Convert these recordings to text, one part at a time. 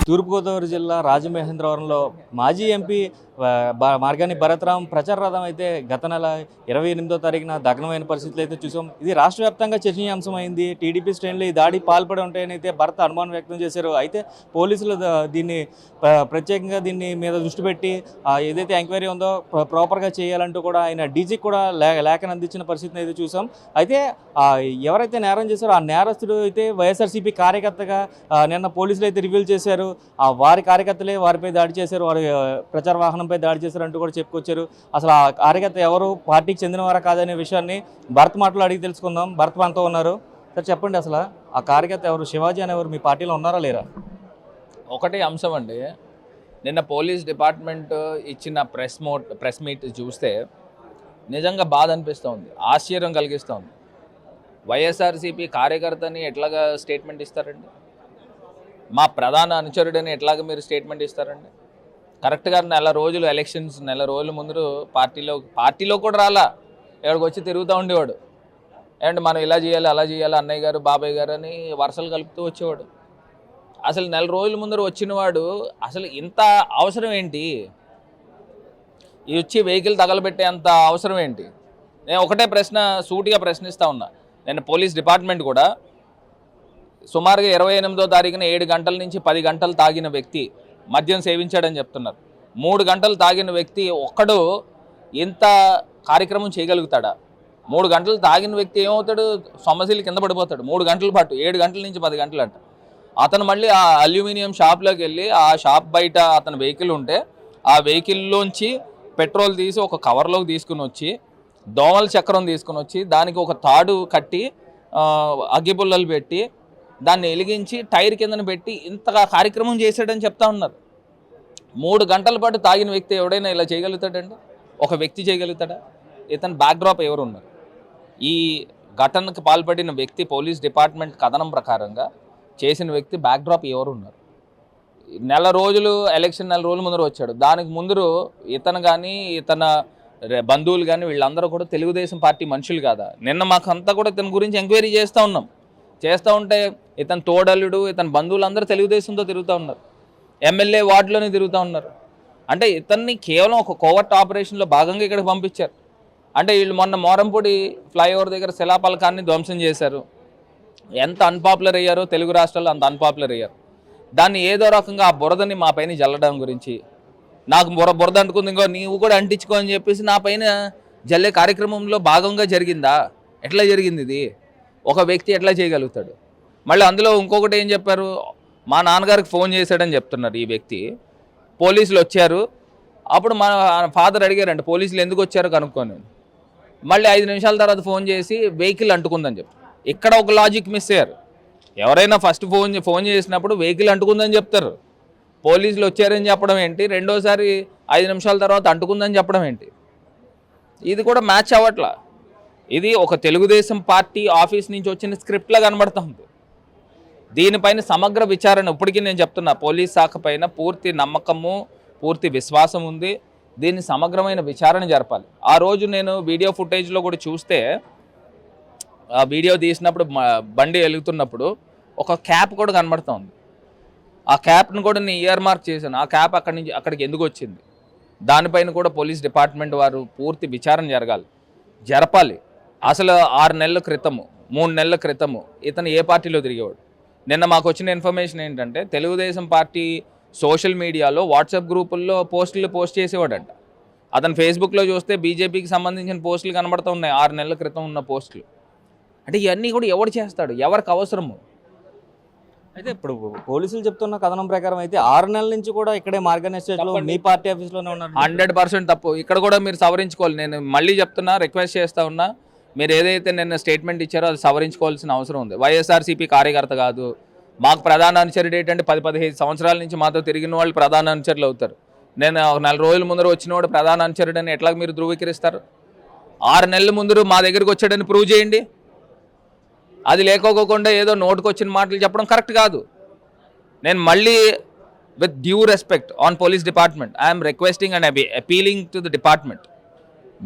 తూర్పుగోదావరి జిల్లా రాజమహేంద్రవరంలో మాజీ ఎంపీ మార్గాని భరత్రామ్ ప్రచార రథం అయితే గత నెల 28వ తారీఖున దగ్నమైన పరిస్థితులు అయితే చూసాం. ఇది రాష్ట్ర వ్యాప్తంగా చర్చనీయాంశం అయింది. టీడీపీ శ్రేణులు ఈ దాడి పాల్పడి ఉంటాయని అయితే భరత్ అనుమానం వ్యక్తం చేశారు. అయితే పోలీసులు దీన్ని ప్రత్యేకంగా దీన్ని మీద దృష్టి పెట్టి ఏదైతే ఎంక్వైరీ ఉందో ప్రాపర్గా చేయాలంటూ కూడా ఆయన డీజీకి కూడా లేఖను అందించిన పరిస్థితిని అయితే చూసాం. అయితే ఎవరైతే నేరం చేశారో ఆ నేరస్తుడు అయితే వైఎస్ఆర్సీపీ కార్యకర్తగా నిన్న పోలీసులు అయితే రివీల్ చేశారు. వారి కార్యకర్తలే వారిపై దాడి చేశారు, వారి ప్రచార వాహనంపై దాడి చేశారు అంటూ కూడా చెప్పుకొచ్చారు. అసలు ఆ కార్యకర్త ఎవరు, పార్టీకి చెందినవారా కాదనే విషయాన్ని భరత్ మాటలు అడిగి తెలుసుకుందాం. భరత్ మనతో ఉన్నారు. సార్ చెప్పండి, అసలు ఆ కార్యకర్త ఎవరు, శివాజీ అనేవారు మీ పార్టీలో ఉన్నారా లేరా? ఒకటే అంశం అండి, నిన్న పోలీస్ డిపార్ట్మెంట్ ఇచ్చిన ప్రెస్ మీట్ చూస్తే నిజంగా బాధ అనిపిస్తోంది, ఆశ్చర్యం కలిగిస్తోంది. వైఎస్ఆర్సీపీ కార్యకర్తని ఎట్లాగా స్టేట్మెంట్ ఇస్తారండి? మా ప్రధాన అనుచరుడని ఎట్లాగా మీరు స్టేట్మెంట్ ఇస్తారండి? కరెక్ట్గా నెల రోజుల ముందు పార్టీలో కూడా రాలా, ఎక్కడికి వచ్చి తిరుగుతూ ఉండేవాడు. ఏమంటే మనం ఇలా చేయాలి అలా చేయాలి, అన్నయ్య గారు బాబాయ్ గారు అని వరుసలు కలుపుతూ వచ్చేవాడు. అసలు నెల రోజుల ముందర వచ్చినవాడు అసలు ఇంత అవసరం ఏంటి? ఈ వచ్చి వెహికల్ తగలబెట్టే అంత అవసరం ఏంటి? నేను ఒకటే సూటిగా ప్రశ్నిస్తూ ఉన్నా. నేను పోలీస్ డిపార్ట్మెంట్ కూడా సుమారుగా 28వ తారీఖున 7 గంటల నుంచి 10 గంటలు తాగిన వ్యక్తి మద్యం సేవించాడని చెప్తున్నారు. 3 గంటలు తాగిన వ్యక్తి ఒక్కడు ఇంత కార్యక్రమం చేయగలుగుతాడా? 3 గంటలు తాగిన వ్యక్తి ఏమవుతాడు? సొమ్మసిల్లి కింద పడిపోతాడు. 3 గంటల పాటు 7 గంటల నుంచి 10 గంటలు అంట. అతను మళ్ళీ ఆ అల్యూమినియం షాప్లోకి వెళ్ళి ఆ షాప్ బయట అతని వెహికల్ ఉంటే ఆ వెహికల్లోంచి పెట్రోల్ తీసి ఒక కవర్లోకి తీసుకుని వచ్చి, దోమల చక్రం తీసుకుని వచ్చి దానికి ఒక తాడు కట్టి అగ్గిపుల్లలు పెట్టి దాన్ని వెలిగించి టైర్ కిందన పెట్టి ఇంతగా కార్యక్రమం చేశాడని చెప్తా ఉన్నారు. 3 గంటల పాటు తాగిన వ్యక్తి ఎవడైనా ఇలా చేయగలుగుతాడండి? ఒక వ్యక్తి చేయగలుగుతాడా? ఇతని బ్యాక్డ్రాప్ ఎవరు ఉన్నారు? ఈ ఘటనకు పాల్పడిన వ్యక్తి పోలీస్ డిపార్ట్మెంట్ కథనం ప్రకారంగా చేసిన వ్యక్తి బ్యాక్డ్రాప్ ఎవరు ఉన్నారు? నెల రోజులు ముందర వచ్చాడు. దానికి ముందరు ఇతను కానీ ఇతన బంధువులు కానీ వీళ్ళందరూ కూడా తెలుగుదేశం పార్టీ మనుషులు కాదా? నిన్న మాకంతా కూడా ఇతని గురించి ఎంక్వైరీ చేస్తూ ఉంటే ఇతని తోడల్లుడు, ఇతని బంధువులందరూ తెలుగుదేశంతో తిరుగుతూ ఉన్నారు. ఎమ్మెల్యే వార్డులోనే తిరుగుతూ ఉన్నారు. అంటే ఇతన్ని కేవలం ఒక కోవర్ట్ ఆపరేషన్లో భాగంగా ఇక్కడికి పంపించారు. అంటే వీళ్ళు మొన్న మోరంపూడి ఫ్లైఓవర్ దగ్గర శిలాపలకాన్ని ధ్వంసం చేశారు. ఎంత అన్పాపులర్ అయ్యారో తెలుగు రాష్ట్రాల్లో అంత అన్పాపులర్ అయ్యారు. దాన్ని ఏదో రకంగా ఆ బురదని మా పైన జల్లడం గురించి, నాకు బురద అంటుకుంది ఇంకో నీవు కూడా అంటించుకో అని చెప్పేసి నా పైన జల్లే కార్యక్రమంలో భాగంగా జరిగిందా? ఎట్లా జరిగింది ఇది? ఒక వ్యక్తి ఎట్లా చేయగలుగుతాడు? మళ్ళీ అందులో ఇంకొకటి ఏం చెప్పారు, మా నాన్నగారికి ఫోన్ చేశాడని చెప్తున్నారు ఈ వ్యక్తి. పోలీసులు వచ్చారు, అప్పుడు మా ఫాదర్ అడిగారంట పోలీసులు ఎందుకు వచ్చారో కనుక్కొని. మళ్ళీ 5 నిమిషాల తర్వాత ఫోన్ చేసి వెహికల్ అంటుకుందని చెప్పి, ఇక్కడ ఒక లాజిక్ మిస్ అయ్యారు. ఎవరైనా ఫస్ట్ ఫోన్ చేసినప్పుడు వెహికల్ అంటుకుందని చెప్తారు, పోలీసులు వచ్చారని చెప్పడం ఏంటి? రెండోసారి 5 నిమిషాల తర్వాత అంటుకుందని చెప్పడం ఏంటి? ఇది కూడా మ్యాచ్ అవ్వట్లా. ఇది ఒక తెలుగుదేశం పార్టీ ఆఫీస్ నుంచి వచ్చిన స్క్రిప్ట్లా కనబడుతుంది. దీనిపైన సమగ్ర విచారణ ఇప్పటికీ నేను చెప్తున్నా, పోలీస్ శాఖ పైన పూర్తి నమ్మకము, పూర్తి విశ్వాసం ఉంది. దీన్ని సమగ్రమైన విచారణ జరపాలి. ఆ రోజు నేను వీడియో ఫుటేజ్లో కూడా చూస్తే, ఆ వీడియో తీసినప్పుడు బండి వెలుగుతున్నప్పుడు ఒక క్యాప్ కూడా కనబడుతుంది. ఆ క్యాప్ను కూడా నేను ఇయర్ మార్క్ చేశాను. ఆ క్యాప్ అక్కడికి ఎందుకు వచ్చింది? దానిపైన కూడా పోలీస్ డిపార్ట్మెంట్ వారు పూర్తి విచారణ జరపాలి. అసలు 6 నెలల క్రితము 3 నెలల క్రితము ఇతను ఏ పార్టీలో తిరిగేవాడు? నిన్న మాకు వచ్చిన ఇన్ఫర్మేషన్ ఏంటంటే తెలుగుదేశం పార్టీ సోషల్ మీడియాలో వాట్సాప్ గ్రూపుల్లో పోస్ట్ చేసేవాడంట. అతను ఫేస్బుక్లో చూస్తే బీజేపీకి సంబంధించిన పోస్టులు కనబడుతూ ఉన్నాయి, 6 నెలల క్రితం ఉన్న పోస్టులు. అంటే ఇవన్నీ కూడా ఎవడు చేస్తాడు? ఎవరికి అవసరము? అయితే ఇప్పుడు పోలీసులు చెప్తున్న కథనం ప్రకారం అయితే 6 నెలల నుంచి కూడా ఇక్కడే మార్గన్ ఎస్టేట్లో మీ పార్టీ ఆఫీస్లోనే ఉన్నారు. 100% తప్పు. ఇక్కడ కూడా మీరు సవరించుకోవాలి. నేను మళ్ళీ చెప్తున్నా, రిక్వెస్ట్ చేస్తూ ఉన్నా, మీరు ఏదైతే నిన్న స్టేట్మెంట్ ఇచ్చారో అది సవరించుకోవాల్సిన అవసరం ఉంది. వైఎస్ఆర్సీపీ కార్యకర్త కాదు. మాకు ప్రధాన అనుచరుడు ఏంటంటే 10-15 సంవత్సరాల నుంచి మాతో తిరిగిన వాళ్ళు ప్రధాన అనుచరులు అవుతారు. నేను ఒక 4 రోజుల ముందర వచ్చినవాడు ప్రధాన అనుచరుడని ఎట్లా మీరు ధృవీకరిస్తారు? 6 నెలల ముందర మా దగ్గరికి వచ్చాడని ప్రూవ్ చేయండి. అది లేకోకుండా ఏదో నోటుకొచ్చిన మాటలు చెప్పడం కరెక్ట్ కాదు. నేను మళ్ళీ with due respect on police department I'm requesting and appealing to the department,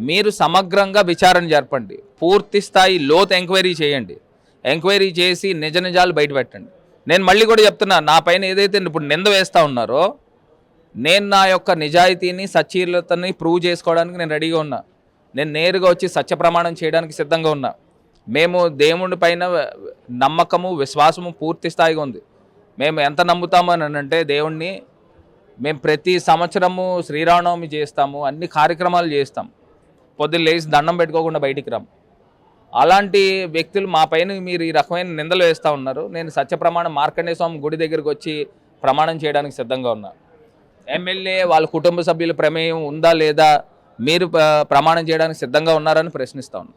మీరు సమగ్రంగా విచారణ జరపండి, పూర్తి స్థాయి లోతు ఎంక్వైరీ చేయండి, ఎంక్వైరీ చేసి నిజాలు బయటపెట్టండి. నేను మళ్ళీ కూడా చెప్తున్నా, నా పైన ఏదైతే ఇప్పుడు నింద వేస్తూ ఉన్నారో, నేను నా యొక్క నిజాయితీని సచ్చీలతని ప్రూవ్ చేసుకోవడానికి నేను రెడీగా ఉన్నా. నేను నేరుగా వచ్చి సత్య ప్రమాణం చేయడానికి సిద్ధంగా ఉన్నా. మేము దేవుడి పైన నమ్మకము విశ్వాసము పూర్తి స్థాయిగా ఉంది. మేము ఎంత నమ్ముతామని అంటే దేవుణ్ణి, మేము ప్రతి సంవత్సరము శ్రీరామనవమి చేస్తాము, అన్ని కార్యక్రమాలు చేస్తాం. పొద్దున్న లేచి దండం పెట్టుకోకుండా బయటికి రాము. అలాంటి వ్యక్తులు మా పైన మీరు ఈ రకమైన నిందలు వేస్తూ ఉన్నారు. నేను సత్య ప్రమాణం మార్కండేయ స్వామి గుడి దగ్గరికి వచ్చి ప్రమాణం చేయడానికి సిద్ధంగా ఉన్నా. ఎమ్మెల్యే వాళ్ళ కుటుంబ సభ్యుల ప్రమేయం ఉందా లేదా మీరు ప్రమాణం చేయడానికి సిద్ధంగా ఉన్నారని ప్రశ్నిస్తూ ఉన్నా.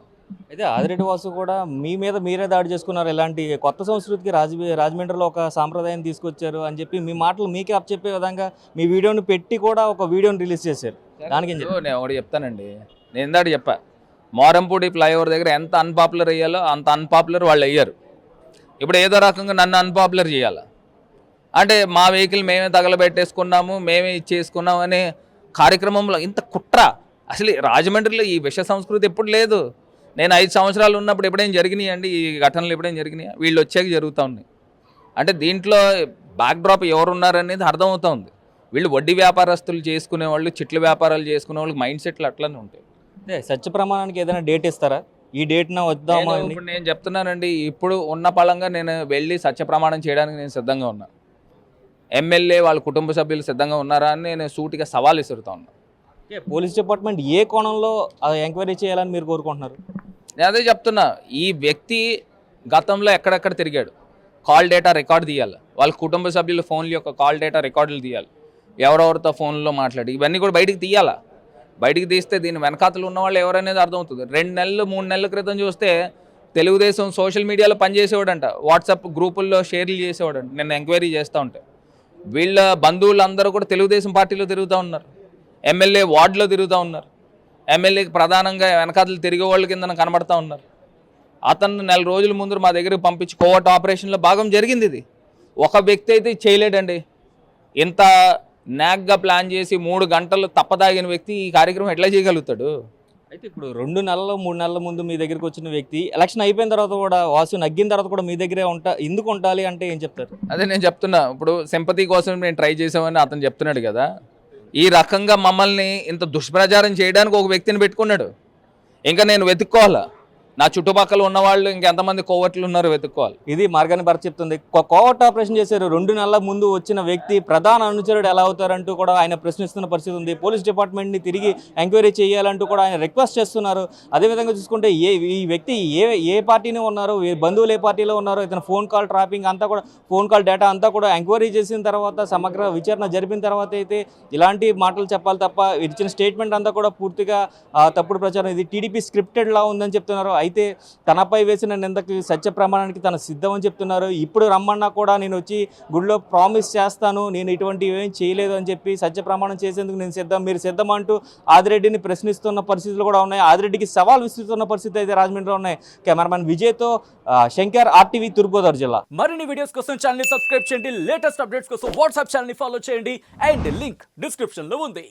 అయితే ఆదిరెడ్డి వాసు కూడా మీ మీద మీరే దాడి చేసుకున్నారు. ఇలాంటి కొత్త సంస్కృతికి రాజమండ్రిలో ఒక సాంప్రదాయం తీసుకొచ్చారు అని చెప్పి మీ మాటలు మీకే అప్పచెప్పే విధంగా మీ వీడియోని పెట్టి కూడా ఒక వీడియోని రిలీజ్ చేశారు. దానికి నేను ఒకటి చెప్తానండి, నేను ఇందాక చెప్పా, మోరంపూడి ఫ్లైఓవర్ దగ్గర ఎంత అన్పాపులర్ అయ్యాలో అంత అన్పాపులర్ వాళ్ళు అయ్యారు. ఇప్పుడు ఏదో రకంగా నన్ను అన్పాపులర్ చేయాలి అంటే, మా వెహికల్ మేమే తగలబెట్టేసుకున్నాము, మేమే ఇచ్చేసుకున్నాము అనే కార్యక్రమంలో ఇంత కుట్ర. అసలు రాజమండ్రిలో ఈ విష సంస్కృతి ఎప్పుడు లేదు. నేను 5 సంవత్సరాలు ఉన్నప్పుడు ఎప్పుడైనా జరిగినాయి అండి ఈ ఘటనలు? ఎప్పుడైనా జరిగినాయి? వీళ్ళు వచ్చాక జరుగుతూ ఉన్నాయి. అంటే దీంట్లో బ్యాక్డ్రాప్ ఎవరున్నారనేది అర్థమవుతూ ఉంది. వీళ్ళు వడ్డీ వ్యాపారస్తులు చేసుకునే వాళ్ళు, చిట్ల వ్యాపారాలు చేసుకునే వాళ్ళకి మైండ్ సెట్లు అట్లనే ఉంటాయి. సత్య ప్రమాణానికి ఏదైనా డేట్ ఇస్తారా? ఈ డేట్న వద్దామా? ఇప్పుడు నేను చెప్తున్నానండి, ఇప్పుడు ఉన్న పళంగా నేను వెళ్ళి సత్య ప్రమాణం చేయడానికి నేను సిద్ధంగా ఉన్నా. ఎమ్మెల్యే వాళ్ళ కుటుంబ సభ్యులు సిద్ధంగా ఉన్నారా అని నేను సూటిగా సవాల్ విసురుతా ఉన్నా. పోలీస్ డిపార్ట్మెంట్ ఏ కోణంలో ఎంక్వైరీ చేయాలని మీరు కోరుకుంటున్నారు? నేను అదే చెప్తున్నా, ఈ వ్యక్తి గతంలో ఎక్కడెక్కడ తిరిగాడు, కాల్ డేటా రికార్డ్ తీయాలి. వాళ్ళ కుటుంబ సభ్యుల ఫోన్ల యొక్క కాల్ డేటా రికార్డులు తీయాలి. ఎవరెవరితో ఫోన్లో మాట్లాడి ఇవన్నీ కూడా బయటికి తీయాలా. బయటికి తీస్తే దీని వెనకాతలు ఉన్న వాళ్ళు ఎవరనేది అర్థమవుతుంది. 2 నెలలు 3 నెలల క్రితం చూస్తే తెలుగుదేశం సోషల్ మీడియాలో పనిచేసేవాడంట, వాట్సాప్ గ్రూపుల్లో షేర్లు చేసేవాడంట. నేను ఎంక్వైరీ చేస్తూ ఉంటే వీళ్ళ బంధువులందరూ కూడా తెలుగుదేశం పార్టీలో తిరుగుతూ ఉన్నారు, ఎమ్మెల్యే వార్డులో తిరుగుతూ ఉన్నారు, ఎమ్మెల్యేకి ప్రధానంగా వెనకాతలు తిరిగే వాళ్ళ కింద కనబడతా ఉన్నారు. అతను 4 రోజుల ముందు మా దగ్గరికి పంపించి కోవర్ట్ ఆపరేషన్లో భాగం జరిగింది. ఇది ఒక వ్యక్తి అయితే చేయలేడండి. ఇంత నాగ్గా ప్లాన్ చేసి 3 గంటలు తప్పదాగిన వ్యక్తి ఈ కార్యక్రమం ఎట్లా చేయగలుగుతాడు? అయితే ఇప్పుడు 2 నెలలు 3 నెలల ముందు మీ దగ్గరికి వచ్చిన వ్యక్తి ఎలక్షన్ అయిపోయిన తర్వాత కూడా, వాసు నగ్గిన తర్వాత కూడా మీ దగ్గరే ఎందుకు ఉండాలి అంటే ఏం చెప్తారు? అదే నేను చెప్తున్నా, ఇప్పుడు సింపతి కోసం నేను ట్రై చేసామని అతను చెప్తున్నాడు కదా. ఈ రకంగా మమ్మల్ని ఇంత దుష్ప్రచారం చేయడానికి ఒక వ్యక్తిని పెట్టుకున్నాడు. ఇంకా నేను వెతుక్కోవాలా, నా చుట్టుపక్కల ఉన్న వాళ్ళు ఇంకెంతమంది కోవర్ట్లు ఉన్నారో వెతుక్కోవాలి. ఇది మార్గాన్ని భర్త చెప్తుంది. కోవర్ట్ ఆపరేషన్ చేశారు. 2 నెలల ముందు వచ్చిన వ్యక్తి ప్రధాన అనుచరుడు ఎలా అవుతారంటూ కూడా ఆయన ప్రశ్నిస్తున్న పరిస్థితి ఉంది. పోలీస్ డిపార్ట్మెంట్ని తిరిగి ఎంక్వైరీ చేయాలంటూ కూడా ఆయన రిక్వెస్ట్ చేస్తున్నారు. అదేవిధంగా చూసుకుంటే ఈ వ్యక్తి ఏ పార్టీని ఉన్నారో, బంధువులు ఏ పార్టీలో ఉన్నారో, ఇతను ఫోన్ కాల్ ట్రాపింగ్ అంతా కూడా, ఫోన్ కాల్ డేటా అంతా కూడా ఎంక్వైరీ చేసిన తర్వాత, సమగ్ర విచారణ జరిపిన తర్వాత అయితే ఇలాంటి మాటలు చెప్పాలి తప్ప ఇచ్చిన స్టేట్మెంట్ అంతా కూడా పూర్తిగా తప్పుడు ప్రచారం. ఇది టీడీపీ స్క్రిప్టెడ్ లా ఉందని చెప్తున్నారు. అయితే తనపై వేసిన నిందకి సత్య ప్రమాణానికి తను సిద్ధమని చెప్తున్నారు. ఇప్పుడు రమ్మన్నా కూడా నేను వచ్చి గుడిలో ప్రామిస్ చేస్తాను, నేను ఇటువంటివి ఏం చేయలేదు అని చెప్పి సత్య ప్రమాణం చేసేందుకు నేను సిద్ధం, మీరు సిద్ధం అంటూ ఆదిరెడ్డిని ప్రశ్నిస్తున్న పరిస్థితులు కూడా ఉన్నాయి. ఆదిరెడ్డికి సవాల్ విస్తున్న పరిస్థితి అయితే రాజమండ్రిలో ఉన్నాయి. కెమెరామెన్ విజయ్తో శంకర్, RTV, తూర్పుగోదావరి జిల్లా. మరిన్ని వీడియోస్ కోసం ఛానల్ ని సబ్స్క్రైబ్ చేయండి. లేటెస్ట్ అప్డేట్స్ కోసం వాట్సాప్ ఛానల్ ని ఫాలో చేయండి. అండ్ లింక్ డిస్క్రిప్షన్ లో ఉంది.